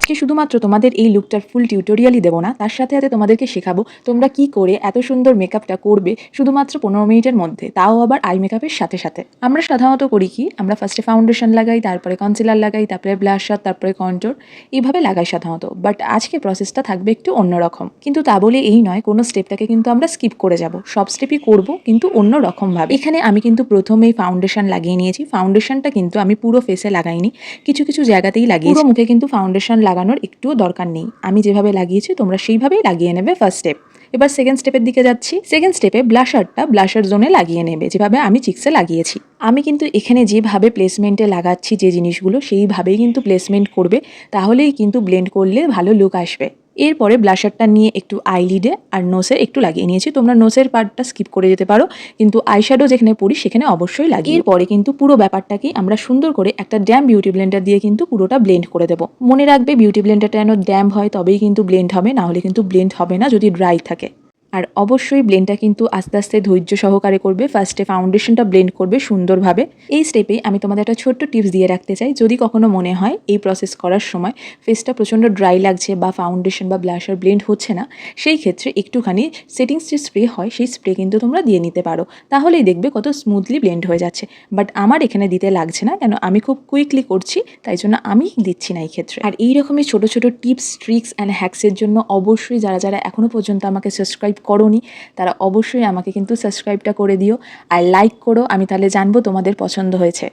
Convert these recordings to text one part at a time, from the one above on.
আজকে শুধুমাত্র তোমাদের এই লুকটার ফুল টিউটোরিয়ালই দেবো না, তার সাথে সাথে তোমাদেরকে শেখাবো তোমরা কি করে এত সুন্দর মেকআপটা করবে শুধুমাত্র 15 মিনিটের মধ্যে, তাও আবার আই মেকআপের সাথে সাথে। আমরা সাধারণত করি কি, আমরা ফার্স্টে ফাউন্ডেশন লাগাই, তারপরে কনসিলার লাগাই, তারপরে ব্লাশার, তারপরে কন্ট্যুর, এইভাবে লাগাই সাধারণত। বাট আজকে প্রসেসটা থাকবে একটু অন্যরকম। কিন্তু তা বলে এই নয় কোনো স্টেপটাকে কিন্তু আমরা স্কিপ করে যাব, সব স্টেপই করব কিন্তু অন্য রকম ভাবে। এখানে আমি কিন্তু প্রথমেই ফাউন্ডেশন লাগিয়ে নিয়েছি। ফাউন্ডেশনটা কিন্তু আমি পুরো ফেসে লাগাইনি, কিছু কিছু জায়গাতেই লাগিয়েছি। পুরো মুখে কিন্তু ফাউন্ডেশন লাগানোর একটুও দরকার নেই। আমি যেভাবে লাগিয়েছি তোমরা সেইভাবেই লাগিয়ে নেবে ফার্স্ট স্টেপ। এবার সেকেন্ড স্টেপের দিকে যাচ্ছি। সেকেন্ড স্টেপে ব্লাশারটা ব্লাশার জোনে লাগিয়ে নেবে, যেভাবে আমি চিক্সে লাগিয়েছি। আমি কিন্তু এখানে যেভাবে প্লেসমেন্টে লাগাচ্ছি যে জিনিসগুলো, সেইভাবেই কিন্তু প্লেসমেন্ট করবে, তাহলেই কিন্তু ব্লেন্ড করলে ভালো লুক আসবে। এরপরে ব্লাশারটা নিয়ে একটু আইলিডে আর নোসে একটু লাগিয়ে নিয়েছি। তোমরা নোসের পার্টটা স্কিপ করে যেতে পারো, কিন্তু আইশ্যাডো যেখানে পড়ি সেখানে অবশ্যই লাগিয়ে। এরপরে কিন্তু পুরো ব্যাপারটাকে আমরা সুন্দর করে একটা ড্যাম বিউটি ব্লেন্ডার দিয়ে কিন্তু পুরোটা ব্লেন্ড করে দেবো। মনে রাখবে বিউটি ব্লেন্ডারটা যেন ড্যাম হয়, তবেই কিন্তু ব্লেন্ড হবে, না হলে কিন্তু ব্লেন্ড হবে না যদি ড্রাই থাকে। আর অবশ্যই ব্লেন্ডটা কিন্তু আস্তে আস্তে ধৈর্য সহকারে করবে। ফার্স্টে ফাউন্ডেশনটা ব্লেন্ড করবে সুন্দরভাবে। এই স্টেপে আমি তোমাদের একটা ছোট্ট টিপস দিয়ে রাখতে চাই। যদি কখনো মনে হয় এই প্রসেস করার সময় ফেসটা প্রচণ্ড ড্রাই লাগছে বা ফাউন্ডেশন বা ব্লাশার ব্লেন্ড হচ্ছে না, সেই ক্ষেত্রে একটুখানি সেটিংস যে স্প্রে হয় সেই স্প্রে কিন্তু তোমরা দিয়ে নিতে পারো, তাহলেই দেখবে কত স্মুথলি ব্লেন্ড হয়ে যাচ্ছে। বাট আমার এখানে দিতে লাগছে না, কেন আমি খুব কুইকলি করছি, তাই জন্য আমি দিচ্ছি না এই ক্ষেত্রে। আর এই রকমই ছোটো ছোটো টিপস, ট্রিক্স অ্যান্ড হ্যাক্সের জন্য অবশ্যই যারা যারা এখনও পর্যন্ত আমাকে সাবস্ক্রাইব করোনি তারা অবশ্যই আমাকে কিন্তু সাবস্ক্রাইবটা করে দিও আর লাইক করো, আমি তাহলে জানবো তোমাদের পছন্দ হয়েছে।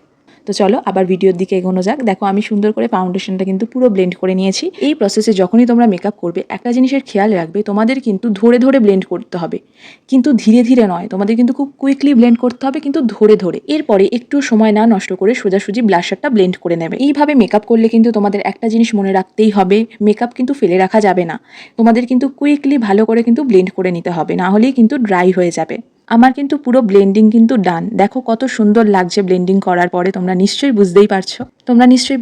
তো চলো আবার ভিডিওর দিকে এগোনো যাক। দেখো আমি সুন্দর করে ফাউন্ডেশনটা কিন্তু পুরো ব্লেন্ড করে নিয়েছি। এই প্রসেসে যখনই তোমরা মেকআপ করবে একটা জিনিসের খেয়াল রাখবে, তোমাদের কিন্তু ধরে ধরে ব্লেন্ড করতে হবে, কিন্তু ধীরে ধীরে নয়। তোমাদের কিন্তু খুব কুইকলি ব্লেন্ড করতে হবে, কিন্তু ধরে ধরে। এরপরে একটু সময় না নষ্ট করে সোজাসুজি ব্লাশারটা ব্লেন্ড করে নেবে। এইভাবে মেকআপ করলে কিন্তু তোমাদের একটা জিনিস মনে রাখতেই হবে, মেকআপ কিন্তু ফেলে রাখা যাবে না। তোমাদের কিন্তু কুইকলি ভালো করে কিন্তু ব্লেন্ড করে নিতে হবে, না হলেই কিন্তু ড্রাই হয়ে যাবে। আমার কিন্তু পুরো ব্লেন্ডিং কিন্তু ডান। দেখো কত সুন্দর লাগছে ব্লেন্ডিং করার পরে। তোমরা নিশ্চয়ই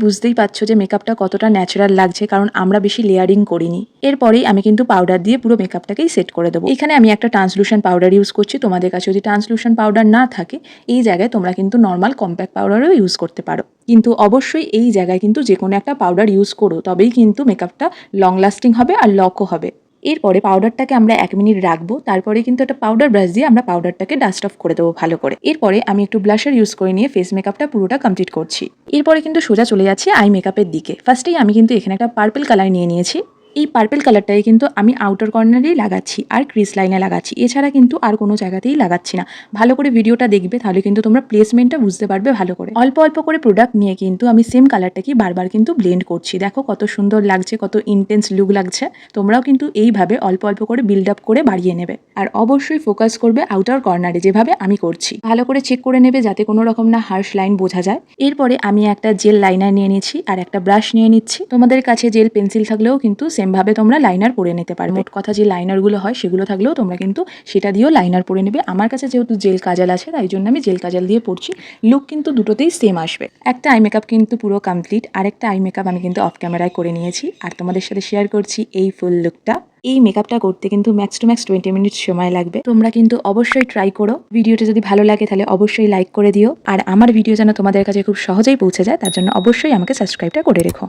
বুঝতেই পারছো যে মেকআপটা কতটা ন্যাচারাল লাগছে, কারণ আমরা বেশি লেয়ারিং করিনি। এরপরেই আমি কিন্তু পাউডার দিয়ে পুরো মেকআপটাকেই সেট করে দেবো। এখানে আমি একটা ট্রান্সলুশন পাউডার ইউজ করছি। তোমাদের কাছে যদি ট্রান্সলুশন পাউডার না থাকে, এই জায়গায় তোমরা কিন্তু নর্মাল কম্প্যাক্ট পাউডারও ইউজ করতে পারো, কিন্তু অবশ্যই এই জায়গায় কিন্তু যে কোনো একটা পাউডার ইউজ করো, তবেই কিন্তু মেকআপটা লং লাস্টিং হবে আর লকও হবে। এরপরে পাউডারটাকে আমরা 1 মিনিট রাখবো, তারপরে কিন্তু একটা পাউডার ব্রাশ দিয়ে আমরা পাউডারটাকে ডাস্ট অফ করে দেবো ভালো করে। এরপরে আমি একটু ব্লাশার ইউজ করে নিয়ে ফেস মেকআপটা পুরোটা কমপ্লিট করছি। এরপরে কিন্তু সোজা চলে যাচ্ছি আই মেকআপের দিকে। ফার্স্টেই আমি কিন্তু এখানে একটা পার্পল কালার নিয়ে নিয়েছি। এই পার্পল কালারটাই কিন্তু আমি আউটার কর্নারেই লাগাচ্ছি আর ক্রিস লাইনে লাগাচ্ছি, এছাড়া কিন্তু আর কোনো জায়গাতেই লাগাচ্ছি না। ভালো করে ভিডিওটা দেখবে, তাহলে কিন্তু তোমরা প্লেসমেন্টটা বুঝতে পারবে ভালো করে। অল্প অল্প করে প্রোডাক্ট নিয়ে কিন্তু আমি সেম কালারটাকে বারবার কিন্তু ব্লেন্ড করছি। দেখো কত সুন্দর লাগছে, কত ইন্টেন্স লুক লাগছে। তোমরাও কিন্তু এইভাবে অল্প অল্প করে বিল্ড আপ করে বাড়িয়ে নেবে। আর অবশ্যই ফোকাস করবে আউটার কর্নারে, যেভাবে আমি করছি। ভালো করে চেক করে নেবে যাতে কোনো রকম না হার্শ লাইন বোঝা যায়। এরপরে আমি একটা জেল লাইনার নিয়ে নিচ্ছি আর একটা ব্রাশ নিয়ে নিচ্ছি। তোমাদের কাছে জেল পেন্সিল থাকলেও কিন্তু ভাবে তোমরা লাইনার পরে নিতে পারবে। মোট কথা যে লাইনারগুলো হয় সেগুলো থাকলেও তোমরা কিন্তু সেটা দিয়েও লাইনার পরে নেবে। আমার কাছে যেহেতু জেল কাজল আছে, তাই জন্য আমি জেল কাজল দিয়ে পড়ছি। লুক কিন্তু দুটোতেই সেম আসবে। একটা আই মেকআপ কিন্তু পুরো কমপ্লিট, আরেকটা আই মেকআপ আমি কিন্তু অফ ক্যামেরায় করে নিয়েছি আর তোমাদের সাথে শেয়ার করছি এই ফুল লুকটা। এই মেকআপটা করতে কিন্তু ম্যাক্স টু ম্যাক্স 20 মিনিট সময় লাগবে। তোমরা কিন্তু অবশ্যই ট্রাই করো। ভিডিওটা যদি ভালো লাগে তাহলে অবশ্যই লাইক করে দিও। আর আমার ভিডিও যেন তোমাদের কাছে খুব সহজেই পৌঁছে যায়, তার জন্য অবশ্যই আমাকে সাবস্ক্রাইবটা করে রেখো।